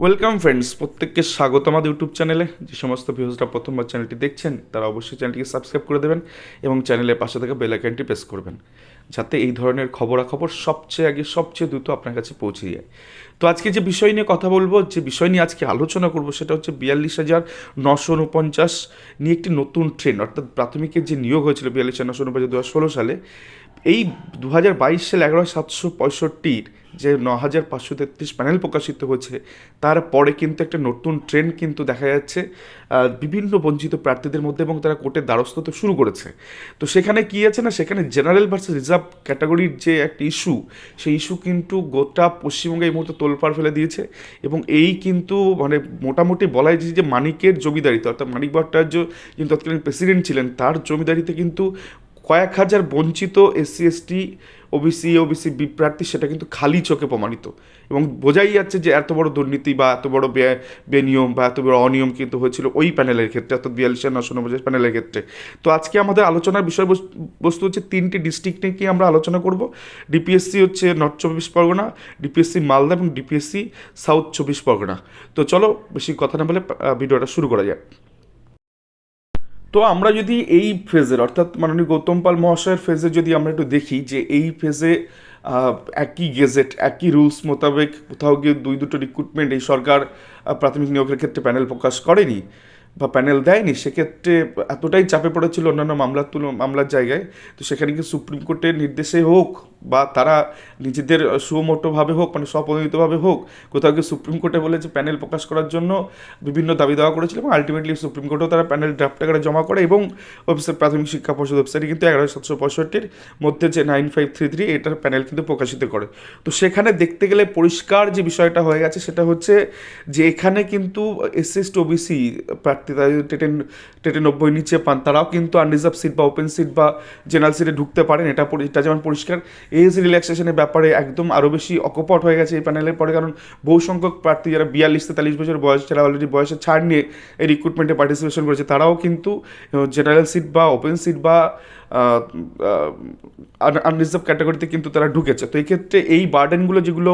Welcome friends, প্রত্যেককে স্বাগত আমাদের ইউটিউব চ্যানেলে। যে সমস্ত ভিউজরা প্রথমবার চ্যানেলটি দেখছেন তারা অবশ্যই চ্যানেলটিকে সাবস্ক্রাইব করে দেবেন এবং চ্যানেলের পাশে থাকা বেল আইকনটি প্রেস করবেন, যাতে এই ধরনের খবরাখবর সবচেয়ে আগে সবচেয়ে দ্রুত আপনার কাছে পৌঁছে যায়। তো আজকে যে বিষয় নিয়ে কথা বলবো, যে বিষয় নিয়ে আজকে আলোচনা করব, সেটা হচ্ছে 42,949 নিয়ে একটি নতুন ট্রেন্ড। অর্থাৎ প্রাথমিকের যে নিয়োগ হয়েছিল 42,949 2016 সালে, এই 2022 সালে 11,765 যে 9,533 প্যানেল প্রকাশিত হয়েছে, তারপরে কিন্তু একটা নতুন ট্রেন্ড কিন্তু দেখা যাচ্ছে বিভিন্ন বঞ্চিত প্রার্থীদের মধ্যে, এবং তারা কোর্টের দ্বারস্থ তো শুরু করেছে। তো সেখানে কী আছে না, সেখানে জেনারেল ভার্সেস রিজার্ভ ক্যাটাগরির যে একটা ইস্যু, সেই ইস্যু কিন্তু গোটা পশ্চিমবঙ্গে এই মুহূর্তে তোলপাড় ফেলে দিয়েছে। এবং এই কিন্তু মানে মোটামুটি বলা যায় যে মানিকের জমিদারিতে, অর্থাৎ মানিক ভট্টাচার্য যিনি তৎকালীন প্রেসিডেন্ট ছিলেন, তার জমিদারিতে কিন্তু কয়েক হাজার বঞ্চিত এসসি এসটি ওবিসি প্রার্থী, সেটা কিন্তু খালি চোখে প্রমাণিত। এবং বোঝাই যাচ্ছে যে এত বড় দুর্নীতি বা এত বড় বেনিয়ম বা এত বড় অনিয়ম কিন্তু হয়েছিল ওই প্যানেলের ক্ষেত্রে, অর্থাৎ 42,949 প্যানেলের ক্ষেত্রে। তো আজকে আমাদের আলোচনার বিষয়বস্তু হচ্ছে তিনটি ডিস্ট্রিক্ট নিয়ে আমরা আলোচনা করব। ডিপিএসসি হচ্ছে নর্থ 24 পরগনা, ডিপিএসসি মালদা এবং ডিপিএসসি সাউথ 24 পরগনা। তো চলো বেশি কথা না বলে ভিডিওটা শুরু করা যায়। তো আমরা যদি এই ফেজের, অর্থাৎ মাননীয় গৌতম পাল মহাশয়ের ফেজে যদি আমরা একটু দেখি, যে এই ফেজে একই গেজেট একই রুলস মোতাবেক কোথাও গিয়ে দুটো রিক্রুটমেন্ট এই সরকার প্রাথমিক নিয়োগের ক্ষেত্রে প্যানেল প্রকাশ করেনি বা প্যানেল দেয়নি, সেক্ষেত্রে এতটাই চাপে পড়েছিল অন্যান্য মামলার জায়গায়। তো সেখানে কি সুপ্রিম কোর্টের নির্দেশে হোক বা তারা নিজেদের সুমোটোভাবে হোক, মানে স্বপ্রণোদিতভাবে হোক, কোথাও গিয়ে সুপ্রিম কোর্টে বলে যে প্যানেল প্রকাশ করার জন্য বিভিন্ন দাবি দেওয়া করেছিল, এবং আলটিমেটলি সুপ্রিম কোর্টেও তারা প্যানেল ড্রাফট আকারে জমা করে, এবং ওয়েবসাইট প্রাথমিক শিক্ষা পর্ষদ ওয়েবসাইটে কিন্তু 11,765 মধ্যে যে 9533 এটার প্যানেল কিন্তু প্রকাশিত করে। তো সেখানে দেখতে গেলে পরিষ্কার যে বিষয়টা হয়ে গেছে, সেটা হচ্ছে যে এখানে কিন্তু এসসি এসটি ওবিসি প্রার্থী টেটে 90 নিচে পান, তারাও কিন্তু আনরিজার্ভ সিট বা ওপেন সিট বা জেনারেল সিটে ঢুকতে পারেন। এটা যেমন পরিষ্কার। এজ রিল্যাক্সেশনের ব্যাপারে একদম আরও বেশি অকপট হয়ে গেছে এই প্যানেলের পরে, কারণ বহু সংখ্যক প্রার্থী যারা 42-43 বছর বয়স, যারা অলরেডি বয়সে ছাড় নিয়ে এই রিক্রুটমেন্টে পার্টিসিপেশন করেছে, তারাও কিন্তু জেনারেল সিট বা ওপেন সিট বা আনরিজার্ভ ক্যাটাগরিতে কিন্তু তারা ঢুকেছে। তো এই ক্ষেত্রে এই বার্ডেনগুলো, যেগুলো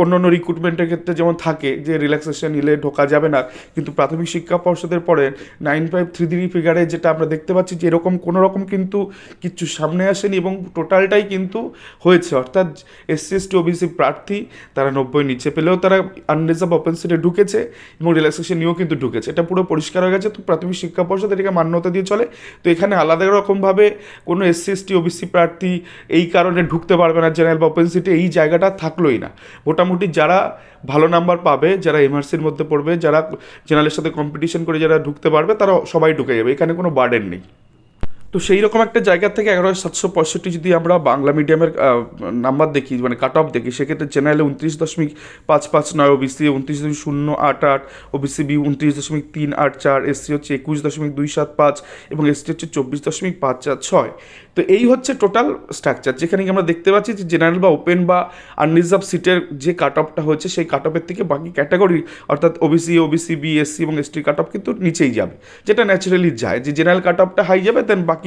অন্য অন্য রিক্রুটমেন্টের ক্ষেত্রে যেমন থাকে যে রিল্যাক্সেশন নিলে ঢোকা যাবে না, কিন্তু প্রাথমিক শিক্ষা পর্ষদের পরে 9533 ফিগারে যেটা আমরা দেখতে পাচ্ছি, যে এরকম কোনো রকম কিন্তু কিচ্ছু সামনে আসেনি, এবং টোটালটাই কিন্তু হয়েছে। অর্থাৎ এসসি এসটি ওবিসি প্রার্থী তারা 90 নিচে পেলেও তারা আনরিজার্ভ ওপেন সিটে ঢুকেছে, এবং রিল্যাক্সেশন নিয়েও কিন্তু ঢুকেছে। এটা পুরো পরিষ্কার হয়ে গেছে। তো প্রাথমিক শিক্ষা পর্ষদ এটাকে মান্যতা দিয়ে চলে। তো এখানে আলাদা রকমভাবে কোনো এসসি এসটি ওবিসি প্রার্থী এই কারণে ঢুকতে পারবে না জেনারেল বা ওপেন সিটে, এই জায়গাটা থাকলোই না। মোটামুটি যারা ভালো নাম্বার পাবে, যারা এমআরসির মধ্যে পড়বে, যারা জেনারেলের সাথে কম্পিটিশন করে যারা ঢুকতে পারবে, তারা সবাই ঢুকে যাবে, এখানে কোনো বার্ডেন নেই। তো সেই রকম একটা জায়গা থেকে 11,765 যদি আমরা বাংলা মিডিয়ামের নাম্বার দেখি, মানে কাট অফ দেখি, সেক্ষেত্রে জেনারেলে 29.559, ওবিসি 29.088, ওবিসি বি 29.384, এসসি হচ্ছে 21.275 এবং এসটি হচ্ছে 24.546। তো এই হচ্ছে টোটাল স্ট্রাকচার, যেখানে আমরা দেখতে পাচ্ছি যে জেনারেল বা ওপেন বা আনরিজার্ভ সিটের যে কাট অফটা হচ্ছে, সেই কাট অফের থেকে বাকি ক্যাটাগরি, অর্থাৎ ওবিসি বি, এসসি এবং এসটির কাট অফ কিন্তু নিচেই যাবে, যেটা ন্যাচারালি যায়। যে জেনারেল কাট অফটা হাই যাবে, দেন বাকি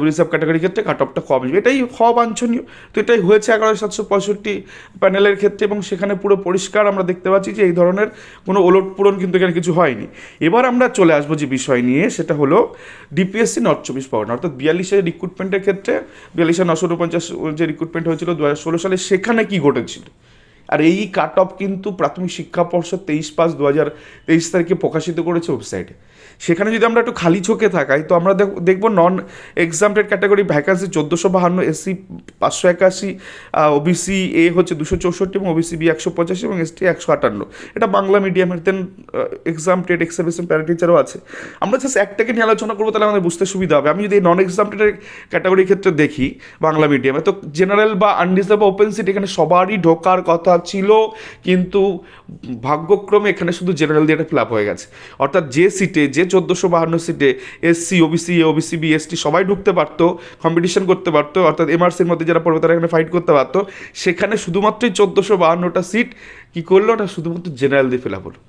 রিজার্ভ ক্যাটাগরির ক্ষেত্রে কাট অফটা কম যাবে। এটাই হওয়া বাঞ্ছনীয়। তো এটাই হয়েছে 11,765 প্যানেলের ক্ষেত্রে, এবং সেখানে পুরো পরিষ্কার আমরা দেখতে পাচ্ছি যে এই ধরনের কোনো ওলটপূরণ কিন্তু এখানে কিছু হয়নি। এবার আমরা চলে আসবো যে বিষয় নিয়ে, সেটা হলো ডিপিএসসি নর্থ 24 পরগনা, অর্থাৎ 42 রিক্রুটমেন্টের ক্ষেত্রে 42,949 যে রিক্রুটমেন্ট হয়েছিল 2016 সালে, সেখানে কি ঘটেছিল। আর এই কাট অফ কিন্তু প্রাথমিক শিক্ষা পর্ষদ 23/5/2023 তারিখে প্রকাশিত করেছে ওয়েবসাইটে। সেখানে যদি আমরা একটু খালি চোখে থাকাই, তো আমরা দেখবো non exempted category vacancy 1452, SC 581, OBC এ হচ্ছে 264 এবং ওবিসি বি 185 এবং এসটি 158। এটা বাংলা মিডিয়ামের। দেন এক্সামটেড এক্সামিনেশন প্যারাটিচারও আছে। আমরা জাস্ট একটাকে নিয়ে আলোচনা করবো, তাহলে আমাদের বুঝতে সুবিধা হবে। আমি যদি এই নন এক্সামটেডের ক্যাটাগরির ক্ষেত্রে দেখি বাংলা মিডিয়ামে, তো জেনারেল বা আনরিজার্ভ বা ওপেন সিট এখানে সবারই ঢোকার কথা ছিল, কিন্তু ভাগ্যক্রমে এখানে শুধু জেনারেল দিয়ে এটা ফিল আপ হয়ে গেছে। অর্থাৎ যে সিটে, যে 1452 সিটে SC OBC A OBC B ST সবাই ঢুকতে পারতো, কম্পিটিশন করতে পারতো, অর্থাৎ এমআরসির মধ্যে যারা পড়বে তারা এখানে ফাইট করতে পারতো, সেখানে শুধুমাত্রই 1452টা সিট কী করলো, ওটা শুধুমাত্র জেনারেল দিয়ে ফিল আপ হলো,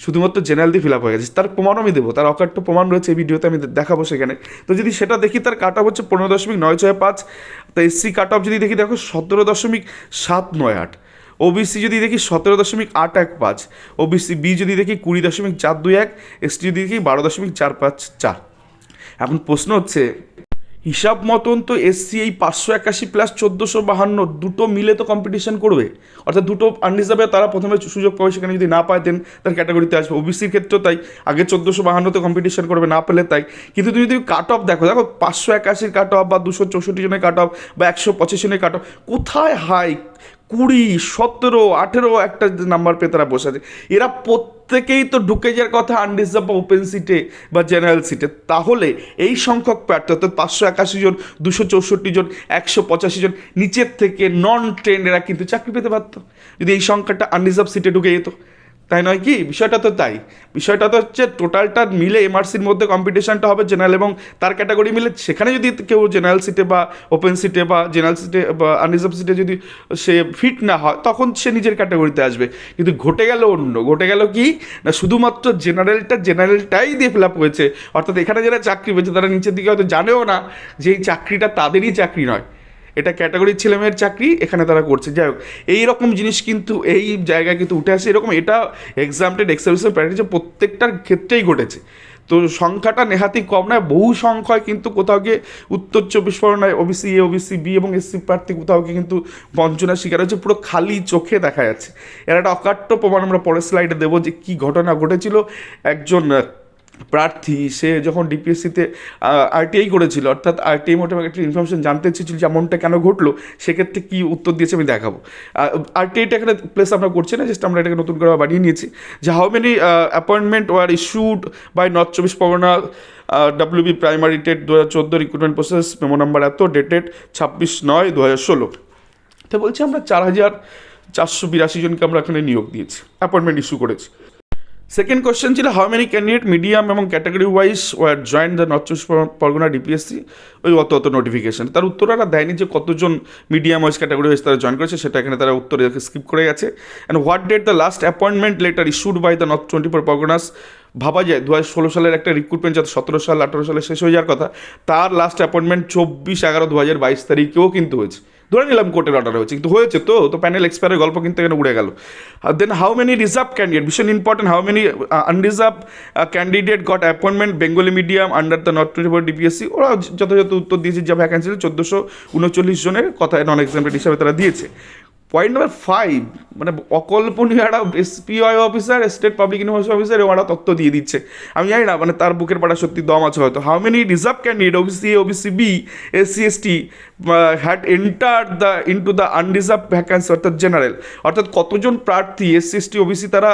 শুধুমাত্র জেনারেল দিয়ে ফিল আপ হয়ে গেছে। তার প্রমাণও আমি দেবো, তার অকাট্য প্রমাণ রয়েছে এই ভিডিওতে, আমি দেখাবো সেখানে। তো যদি সেটা দেখি, তার কাট অফ হচ্ছে 15.965। তো এসসি কাট অফ যদি দেখি, দেখো 17.798। ওবিসি যদি দেখি 17.815, ওবিসি বি যদি দেখি 20.421, এসটি যদি দেখি 12.454। এখন প্রশ্ন হচ্ছে, হিসাব মতন তো এসসি এই 581 প্লাস 1452 দুটো মিলে তো কম্পিটিশন করবে, অর্থাৎ দুটো আনরিজার্ভে তারা প্রথমে সুযোগ পাবে, সেখানে যদি না পায় দেন তার ক্যাটাগরিতে আসবে। ওবিসির ক্ষেত্রেও তাই, আগে 1452তে কম্পিটিশন করবে, না পেলে তাই। কিন্তু তুমি যদি কাট অফ দেখো 581 কাট অফ বা 264 জনের কাট অফ বা 125 জনের কাট অফ, কোথায় হাই 20, 17, 18 একটা নাম্বার পেয়ে তারা বসে আছে। এরা প্রত্যেকেই তো ঢুকে যাওয়ার কথা আনরিজার্ভ বা ওপেন সিটে বা জেনারেল সিটে। তাহলে এই সংখ্যক প্রার্থী অর্থাৎ 581 জন, 264 জন, 185 জন নিচের থেকে নন ট্রেন্ড এরা কিন্তু চাকরি পেতে পারত যদি এই সংখ্যাটা আনরিজার্ভ সিটে ঢুকে যেত, তাই নয় কি? বিষয়টা তো তাই। বিষয়টা তো হচ্ছে টোটালটা মিলে এমআরসির মধ্যে কম্পিটিশনটা হবে জেনারেল এবং তার ক্যাটাগরি মিলে। সেখানে যদি কেউ জেনারেল সিটে বা ওপেন সিটে বা জেনারেল সিটে বা আনরিজার্ভ সিটে যদি সে ফিট না হয়, তখন সে নিজের ক্যাটাগরিতে আসবে। কিন্তু ঘটে গেল অন্য, ঘটে গেল কি না, শুধুমাত্র জেনারেলটাই দিয়ে ফিল আপ হয়েছে। অর্থাৎ এখানে যারা চাকরি পেয়েছে তারা নিচের দিকে হয়তো জানেও না যে এই চাকরিটা তাদেরই চাকরি নয়, এটা ক্যাটাগরির ছেলেমেয়ের চাকরি, এখানে তারা করছে। যাই হোক, এইরকম জিনিস কিন্তু এই জায়গায় কিন্তু উঠে আসে। এরকম এটা এক্সামটেড এক্সামিনেশন প্র্যাকটিসে প্রত্যেকটার ক্ষেত্রেই ঘটেছে। তো সংখ্যাটা নেহাতি কম নয়, বহু সংখ্যায় কিন্তু কোথাও গিয়ে উত্তর 24 পরগনায় ওবিসি এ, ওবিসি বি এবং এসসি প্রার্থী কোথাও গিয়ে কিন্তু বঞ্চনার শিকার হচ্ছে, পুরো খালি চোখে দেখা যাচ্ছে। এর একটা অকাট্য প্রমাণ আমরা পরের স্লাইডে দেবো যে কী ঘটনা ঘটেছিল। একজন প্রার্থী সে যখন ডিপিএসসিতে আরটিআই করেছিল, অর্থাৎ আরটিআই মোটামুটি একটা ইনফরমেশন জানতে চেয়েছিল যে এমনটা কেন ঘটলো, সেক্ষেত্রে কী উত্তর দিয়েছে আমি দেখাবো। আরটিআইটা এখানে প্লেস আমরা করছি না, জাস্ট আমরা এটাকে নতুন করে বানিয়ে নিয়েছি যে how many appointment were issued by North 24 Pargana WB primary TET 2014 recruitment process memo number এত ডেটেড 26/9/2016। তো বলছি আমরা 4,482 জনকে আমরা এখানে নিয়োগ দিয়েছি, অ্যাপয়েন্টমেন্ট ইস্যু করেছি। সেকেন্ড কোশ্চেন ছিল হাউ মেনি ক্যান্ডিডেট মিডিয়াম এবং category wise were join the north 24 Pargana DPSC, ওই অত নোটিফিকেশন। তার উত্তর আর দেয়নি যে কতজন মিডিয়াম ওয়াইজ ক্যাটাগরি ওয়াইজ তারা জয়েন করেছে, সেটা এখানে তারা উত্তরে স্কিপ করে গেছে। And what date the last appointment letter issued by the north 24 Parganas. ভাবা যায় 2016 সালের একটা রিক্রুটমেন্ট যাতে 17 সাল 18 সালে শেষ হয়ে যাওয়ার কথা, তার লাস্ট অ্যাপয়েন্টমেন্ট 24/11/2022 তারিখেও কিন্তু হয়েছে। ধরে নিলাম কোর্টের অর্ডার হয়েছে, কিন্তু হয়েছে তো প্যানেল এক্সপায়ারের গল্প কিন্তু এখানে উড়ে গেল। Then how many reserve candidate, ভীষণ important, how many unreserve candidate got appointment Bengali medium under the north 24 DPSC. ওরা যথাযথ উত্তর দিয়েছে, যা ভ্যাকেন্সি 1439 জনের কথা নন এক্সামটেড হিসাবে তারা দিয়েছে। পয়েন্ট নাম্বার 5, মানে অকল্পনীয় একটা SPI officer, state public information officer, ওরা তথ্য দিয়ে দিচ্ছে। আমি জানি না মানে তার বুকের পাড়া সত্যি দম আছে হয়তো। How many reserve candidate OBC A, OBC B, SC ST had entered into the unreserved vacancy অর্থাৎ জেনারেল, অর্থাৎ কতজন প্রার্থী এসসি এসটি ওবিসি তারা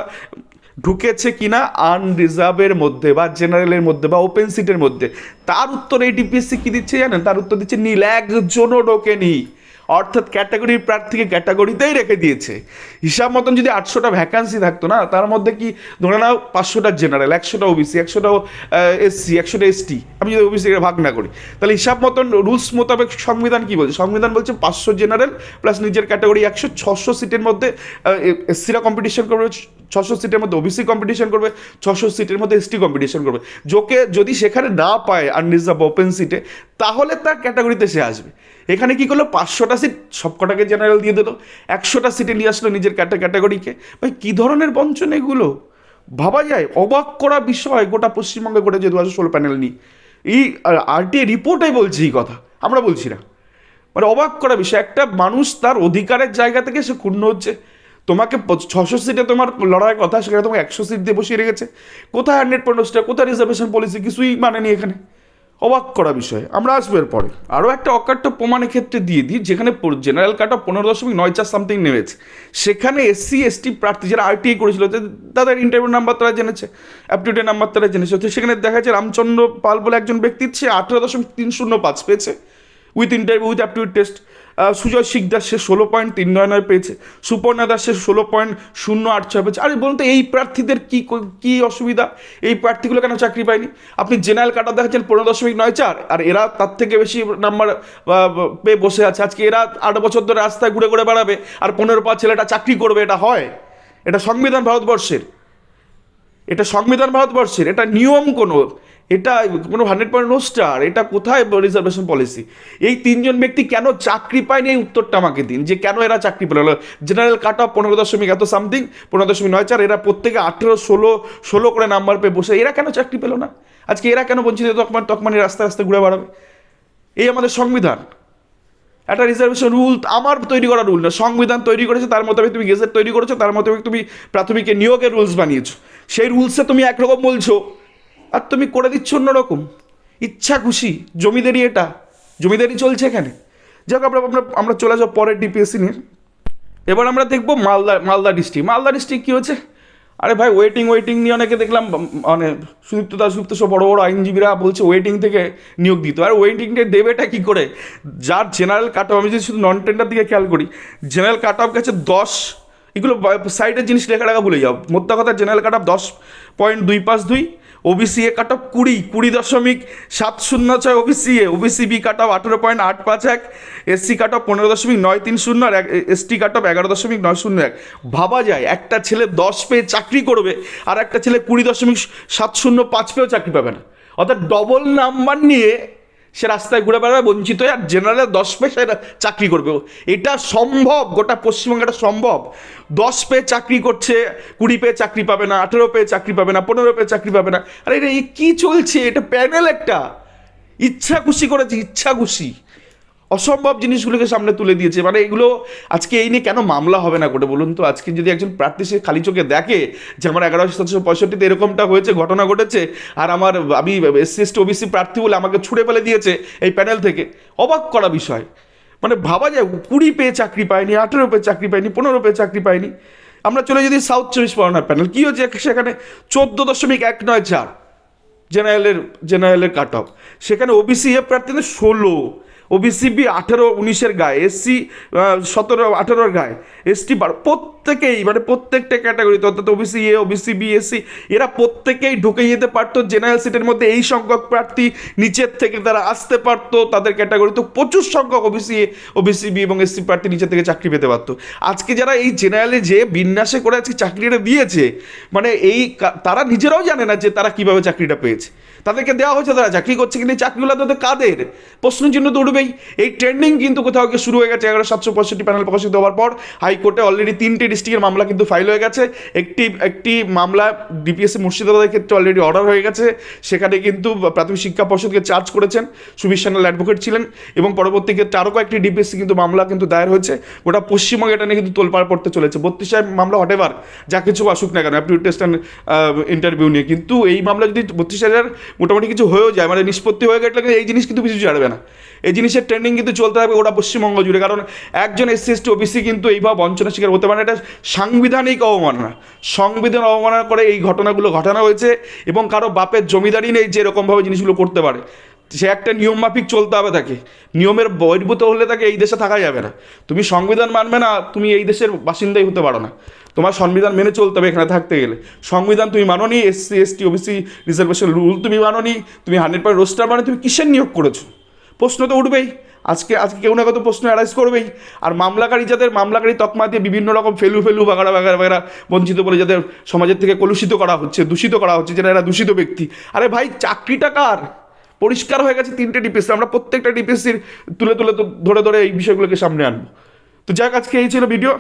ঢুকেছে কিনা আনরিজার্ভের মধ্যে বা জেনারেলের মধ্যে বা ওপেন সিটের মধ্যে। তার উত্তর এই ডিপিএসসি কী দিচ্ছে জানেন? তার উত্তর দিচ্ছে নীল, একজনও ঢোকেনি। অর্থাৎ ক্যাটাগরির প্রার্থীকে ক্যাটাগরিতেই রেখে দিয়েছে। হিসাব মতন যদি 800টা ভ্যাকান্সি থাকতো না, তার মধ্যে কি ধরে নাও 500টা জেনারেল, 100টা ওবিসি, 100টা এসসি, 100টা এসটি, আমি যদি ওবিসিকে ভাগ না করি, তাহলে হিসাব মতন রুলস মোতাবেক সংবিধান কি বলছে? সংবিধান বলছে 500 জেনারেল প্লাস নিজের ক্যাটাগরি 100, 600 সিটের মধ্যে এসসিরা কম্পিটিশন করবে, 600 সিটের মধ্যে ওবিসি কম্পিটিশন করবে, 600 সিটের মধ্যে এসটি কম্পিটিশন করবে। যদি সেখানে না পায় আনরিজার্ভ ওপেন সিটে, তাহলে তার ক্যাটাগরিতে সে আসবে। এখানে কি করলো, 500টা সিট সবকটাকে জেনারেল দিয়ে দিল, 100টা সিটে নিয়ে আসলো নিজের ক্যাটাগরিকে। ভাই কী ধরনের বঞ্চন এগুলো, ভাবা যায়? অবাক করা বিষয় গোটা পশ্চিমবঙ্গে ঘটেছে 2016 প্যানেল নিয়ে। এই আরটিআই রিপোর্টাই বলছে এই কথা, আমরা বলছি না। মানে অবাক করা বিষয়, একটা মানুষ তার অধিকারের জায়গা থেকে সে ক্ষুণ্ণ হচ্ছে। তোমাকে 600 সিটে তোমার লড়াইয়ের কথা, সেখানে তোমাকে 100 সিট দিয়ে বসিয়ে রেখেছে। কোথায় 100%, কোথায় রিজার্ভেশন পলিসি, কিছুই মানেনি এখানে। অবাক করা বিষয়, আমরা আসবো এর পরে। আরও একটা অকাট্য প্রমাণের ক্ষেত্রে দিয়ে দিই, যেখানে জেনারেল কাট অফ 15.94 সামথিং নেমেছে, সেখানে এসসি এসটি প্রার্থী যারা আরটিআই করেছিল তাদের ইন্টারভিউ নাম্বার তারা জেনেছে, অ্যাপটিটিউড নাম্বার তারা জেনেছে। তো সেখানে দেখা যাচ্ছে রামচন্দ্র পাল বলে একজন ব্যক্তির সে 18.305 পেয়েছে with interview with aptitude test. Sujay Sikdar সে 16.399 পেয়েছে, সুপর্ণা দাস সে 16.086 পেয়েছে। আরে বলুন তো এই প্রার্থীদের কী অসুবিধা? এই প্রার্থীগুলো কেন চাকরি পায়নি? আপনি জেনারেল কাটা দেখাচ্ছেন 15.94, আর এরা তার থেকে বেশি নাম্বার পেয়ে বসে আছে। আজকে এরা 8 বছর ধরে রাস্তায় ঘুরে ঘুরে বেড়াবে আর 15 পা ছেলেটা চাকরি করবে। এটা হয়? এটা সংবিধান ভারতবর্ষের, এটা সংবিধান ভারতবর্ষের, এটা নিয়ম কোনো। এটা কোনো 100% নো স্টার, এটা কোথায় রিজার্ভেশন পলিসি? এই তিনজন ব্যক্তি কেন চাকরি পায়নি, এই উত্তরটা আমাকে দিন, যে কেন এরা চাকরি পেল। জেনারেল কাট অফ 15.9 এত সামথিং, 15.94, এরা প্রত্যেকে 18, 16 করে নাম্বার পেয়ে বসে, এরা কেন চাকরি পেল না? আজকে এরা কেন বঞ্চিত তকমানি রাস্তায় রাস্তায় ঘুরে বেড়াবে? এই আমাদের সংবিধান, একটা রিজার্ভেশন রুল আমার তৈরি করা রুল না, সংবিধান তৈরি করেছে, তার মোতাবেক তুমি গেজেট তৈরি করেছো, তার মোতাবেক তুমি প্রাথমিকের নিয়োগের রুলস বানিয়েছো, সেই রুলসে তুমি একরকম বলছো আর তুমি করে দিচ্ছ অন্যরকম, ইচ্ছা খুশি জমিদারি, এটা জমিদারি চলছে এখানে। যাক, আমরা চলে যাবো পরের ডিপিএসসি নিয়ে। এবার আমরা দেখবো মালদা ডিস্ট্রিক্ট কী হচ্ছে। আরে ভাই, ওয়েটিং নিয়ে অনেকে দেখলাম, মানে সুদীপ্ত দাশগুপ্ত সব বড় বড় আইনজীবীরা বলছে ওয়েটিং থেকে নিয়োগ দিত। আর ওয়েটিংটা দেবেটা কী করে? যার জেনারেল কাট অফ, আমি যদি শুধু নন টেন্ডার দিকে খেয়াল করি, জেনারেল কাট অফ গেছে 10, এগুলো সাইডের জিনিস লেখা ভুলে যাও, মোদ্দা কথা general cut off 10.252, OBC A cut off 20.70 OBC B cut off 18.851, SC cut off 15.930, আর এসটি কাট অফ 11.901। ভাবা যায় একটা ছেলে 10 পেয়ে চাকরি করবে আর একটা ছেলে 20.705 পেয়েও চাকরি পাবে না, অর্থাৎ ডবল নাম্বার নিয়ে সে রাস্তায় ঘুরে বেড়াবে বঞ্চিত হয়ে, আর জেনারেল 10 পেয়ে সে চাকরি করবে। এটা সম্ভব, গোটা পশ্চিমবঙ্গে এটা সম্ভব। 10 পেয়ে চাকরি করছে, 20 পেয়ে চাকরি পাবে না, 18 পেয়ে চাকরি পাবে না, 15 পেয়ে চাকরি পাবে না। আরে এটা কী চলছে? এটা প্যানেল একটা ইচ্ছা খুশি করেছে, ইচ্ছা খুশি অসম্ভব জিনিসগুলোকে সামনে তুলে দিয়েছে। মানে এগুলো আজকে এই নিয়ে কেন মামলা হবে না করে বলুন তো? আজকে যদি একজন প্রার্থী সে খালি চোখে দেখে যে আমার 11,765 এরকমটা হয়েছে, ঘটনা ঘটেছে, আর আমি এসসি এসটি ওবিসি প্রার্থী বলে আমাকে ছুড়ে ফেলে দিয়েছে এই প্যানেল থেকে, অবাক করা বিষয়। মানে ভাবা যায় 20 পেয়ে চাকরি পায়নি, 18 পেয়ে চাকরি পায়নি, 15 পেয়ে চাকরি পায়নি। আমরা চলে যদি সাউথ 24 পরগনার প্যানেল, কী হচ্ছে সেখানে 14.194 জেনারেলের কাট অফ, সেখানে ওবিসি এ প্রার্থীদের 16, ওবিসি বি 18-19 গায়ে, এসসি 17-18 গায়ে, এসটি 12, প্রত্যেকেই মানে প্রত্যেকটা ক্যাটাগরিতে, অর্থাৎ OBC A, OBC B, SC, এরা প্রত্যেকেই ঢুকে যেতে পারতো জেনারেল সিটের মধ্যে। এই সংখ্যক প্রার্থী নিচের থেকে তারা আসতে পারতো তাদের ক্যাটাগরিতে, প্রচুর সংখ্যক ওবিসি এ, ওবিসি বি এবং এসসি প্রার্থী নিচের থেকে চাকরি পেতে পারতো। আজকে যারা এই জেনারেলে যে বিন্যাসে করে আজকে চাকরিটা দিয়েছে, মানে তারা নিজেরাও জানে না যে তারা কীভাবে চাকরিটা পেয়েছে। তাদেরকে দেওয়া হয়েছে, তারা চাকরি করছে, কিন্তু এই চাকরিগুলো তাদের কাদের? প্রশ্নচিহ্ন তো উঠবেই। এই ট্রেন্ডিং কিন্তু কোথাও গিয়ে শুরু হয়ে গেছে। 11,765 প্যানেল প্রকাশিত হওয়ার পর হাইকোর্টে অলরেডি 3টে ডিস্ট্রিক্টের মামলা কিন্তু ফাইল হয়ে গেছে। একটি মামলা ডিপিএসসি মুর্শিদাবাদের ক্ষেত্রে অলরেডি অর্ডার হয়ে গেছে। সেখানে কিন্তু প্রাথমিক শিক্ষা পর্ষদকে চার্জ করেছেন, সুবীর সান্যাল অ্যাডভোকেট ছিলেন, এবং পরবর্তী ক্ষেত্রে আরও কয়েকটি ডিপিএসসি কিন্তু মামলা কিন্তু দায়ের হয়েছে। গোটা পশ্চিমবঙ্গে এটা নিয়ে কিন্তু তোলপাড় পড়তে চলেছে। 32 মামলা হটেবার যা কিছু আসুক না কেন, অ্যাপটিটিউড টেস্ট অ্যান্ড ইন্টারভিউ নিয়ে, কিন্তু এই মামলা যদি 32,000 মোটামুটি কিছু হয়েও যায়, মানে নিষ্পত্তি হয়ে গেলে এই জিনিস কিন্তু কিছু ছাড়বে না। এই জিনিসের ট্রেন্ডিং কিন্তু চলতে থাকবে গোটা পশ্চিমবঙ্গ জুড়ে, কারণ একজন এসসি এসটি ওবিসি কিন্তু এইভাবে বঞ্চনার শিকার হতে পারে না। এটা সাংবিধানিক অবমাননা, সংবিধান অবমাননা করে এই ঘটনাগুলো ঘটানো হয়েছে, এবং কারো বাপের জমিদারি নেই যে এরকমভাবে জিনিসগুলো করতে পারে। সে একটা নিয়ম মাফিক চলতে হবে তাকে, নিয়মের বহির্ভূত হলে তাকে এই দেশে থাকা যাবে না। তুমি সংবিধান মানবে না, তুমি এই দেশের বাসিন্দাই হতে পারো না। তোমার সংবিধান মেনে চলতে হবে এখানে থাকতে গেলে। সংবিধান তুমি মানোনি, SC ST OBC reservation rule তুমি মানোনি, তুমি 100% রোস্টার মানে তুমি কিসের নিয়োগ করেছো? প্রশ্ন তো উঠবেই। আজকে কেউ না কত প্রশ্ন অ্যারাইজ করবেই। আর মামলাকারী তকমা দিয়ে বিভিন্ন রকম ফেলু বাগারা বঞ্চিত বলে যাদের সমাজের থেকে কলুষিত করা হচ্ছে, দূষিত করা হচ্ছে, যেটা এরা দূষিত ব্যক্তি। আরে ভাই, চাকরিটা কার? পরিষ্কার হয়ে গেছে 3টে ডিপিএসসি। আমরা প্রত্যেকটা ডিপিএসসির ধরে এই বিষয়গুলোকে সামনে আনবো। তো যাক, আজকে এই ছিল ভিডিও।